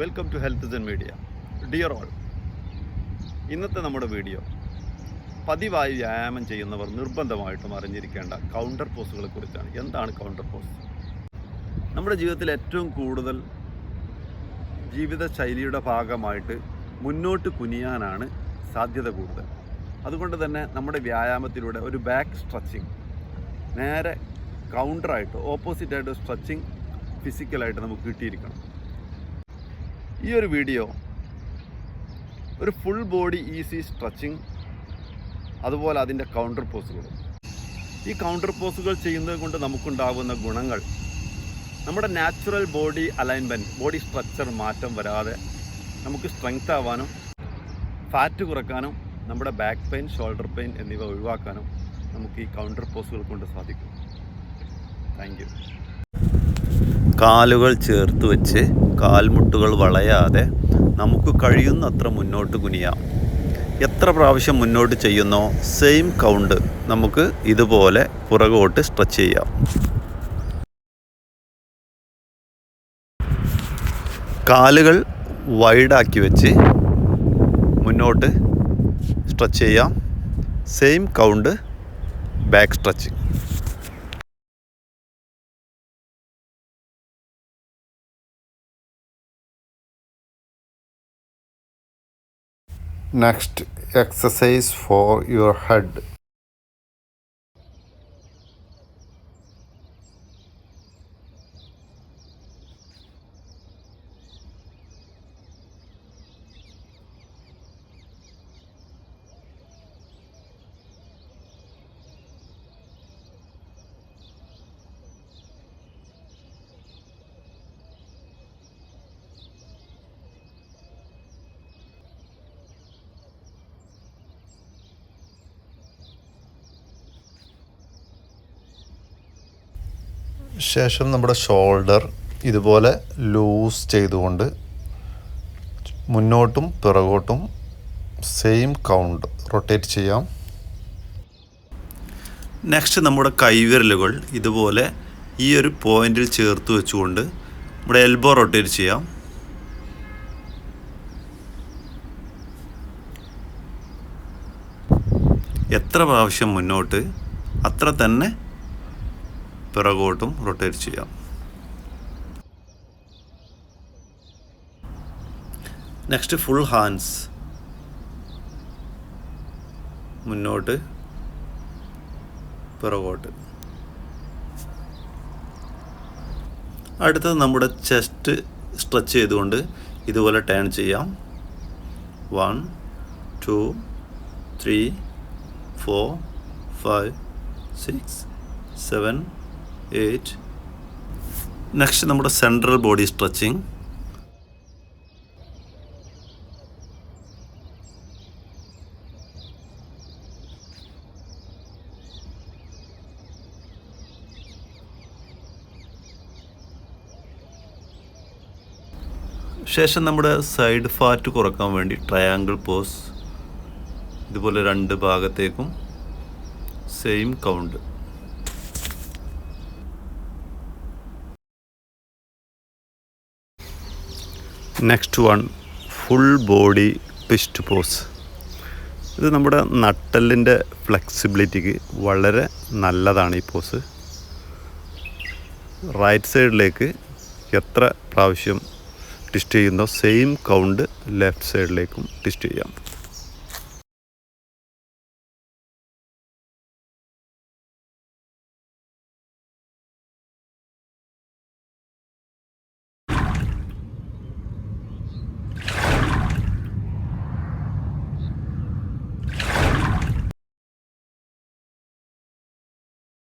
Welcome to health zen media. Dear all, ഇന്നത്തെ നമ്മുടെ video പതിവായി വ്യായാമം ചെയ്യുന്നവർ നിർബന്ധമായിട്ടും അറിഞ്ഞിരിക്കേണ്ട കൗണ്ടർ പോസുകളെ കുറിച്ചാണ്. എന്താണ് കൗണ്ടർ പോസ്? നമ്മുടെ ജീവിതത്തിൽ ഏറ്റവും കൂടുതൽ ജീവിതശൈലിയുടെ ഭാഗമായിട്ട് മുന്നോട്ട് കുനിയാനാണ് സാധ്യത കൂടുതൽ. അതുകൊണ്ട് തന്നെ നമ്മുടെ വ്യായാമത്തിലൂടെ ഒരു ബാക്ക് സ്ട്രെച്ചിങ്, നേരെ കൗണ്ടറായിട്ട് ഓപ്പോസിറ്റായിട്ട് സ്ട്രെച്ചിങ് ഫിസിക്കലായിട്ട് നമുക്ക് കിട്ടിയിരിക്കണം. ഈ ഒരു വീഡിയോ ഒരു ഫുൾ ബോഡി ഈസി സ്ട്രെച്ചിങ്, അതുപോലെ അതിൻ്റെ കൗണ്ടർ പോസുകളും. ഈ കൗണ്ടർ പോസുകൾ ചെയ്യുന്നത് കൊണ്ട് നമുക്കുണ്ടാകുന്ന ഗുണങ്ങൾ, നമ്മുടെ natural body alignment, body structure മാറ്റം വരാതെ നമുക്ക് സ്ട്രെങ്ത് ആവാനും ഫാറ്റ് കുറയ്ക്കാനും നമ്മുടെ ബാക്ക് പെയിൻ, ഷോൾഡർ പെയിൻ എന്നിവ ഒഴിവാക്കാനും നമുക്ക് ഈ കൗണ്ടർ പോസുകൾ കൊണ്ട് സാധിക്കും. Thank you. കാലുകൾ ചേർത്ത് വെച്ച് കാൽമുട്ടുകൾ വളയാതെ നമുക്ക് കഴിയുന്നത്ര മുന്നോട്ട് കുനിയാം. എത്ര പ്രാവശ്യം മുന്നോട്ട് ചെയ്യുന്നോ സെയിം കൗണ്ട് നമുക്ക് ഇതുപോലെ പുറകോട്ട് സ്ട്രെച്ച് ചെയ്യാം. കാലുകൾ വൈഡാക്കി വെച്ച് മുന്നോട്ട് സ്ട്രെച്ച് ചെയ്യാം. Same count back stretching. Next exercise for your head. ശേഷം നമ്മുടെ ഷോൾഡർ ഇതുപോലെ ലൂസ് ചെയ്തുകൊണ്ട് മുന്നോട്ടും പിറകോട്ടും സെയിം കൗണ്ട് റൊട്ടേറ്റ് ചെയ്യാം. നെക്സ്റ്റ് നമ്മുടെ കൈവിരലുകൾ ഇതുപോലെ ഈ ഒരു പോയിന്റിൽ ചേർത്ത് വെച്ചുകൊണ്ട് നമ്മുടെ എൽബോ റൊട്ടേറ്റ് ചെയ്യാം. എത്ര പ്രാവശ്യം മുന്നോട്ട് അത്ര തന്നെ പിറകോട്ടും റൊട്ടേറ്റ് ചെയ്യാം. നെക്സ്റ്റ് ഫുൾ ഹാൻഡ്സ് മുന്നോട്ട് പിറകോട്ട്. അടുത്തത് നമ്മുടെ ചെസ്റ്റ് സ്ട്രെച്ച് ചെയ്തുകൊണ്ട് ഇതുപോലെ ടേൺ ചെയ്യാം. 1 2 3 4 5 6 7 8. നെക്സ്റ്റ് നമ്മുടെ സെൻട്രൽ ബോഡി സ്ട്രെച്ചിങ്. ശേഷം നമ്മുടെ സൈഡ് ഫാറ്റ് കുറക്കാൻ വേണ്ടി ട്രയാങ്കിൾ പോസ്, ഇതുപോലെ രണ്ട് ഭാഗത്തേക്കും same count. Next one full body twist pose. ഇത് നമ്മുടെ നട്ടെല്ലിൻ്റെ ഫ്ലെക്സിബിലിറ്റിക്ക് വളരെ നല്ലതാണ് ഈ പോസ്. റൈറ്റ് സൈഡിലേക്ക് എത്ര പ്രാവശ്യം ട്വിസ്റ്റ് ചെയ്യുന്നോ സെയിം കൗണ്ട് ലെഫ്റ്റ് സൈഡിലേക്കും ട്വിസ്റ്റ് ചെയ്യാം.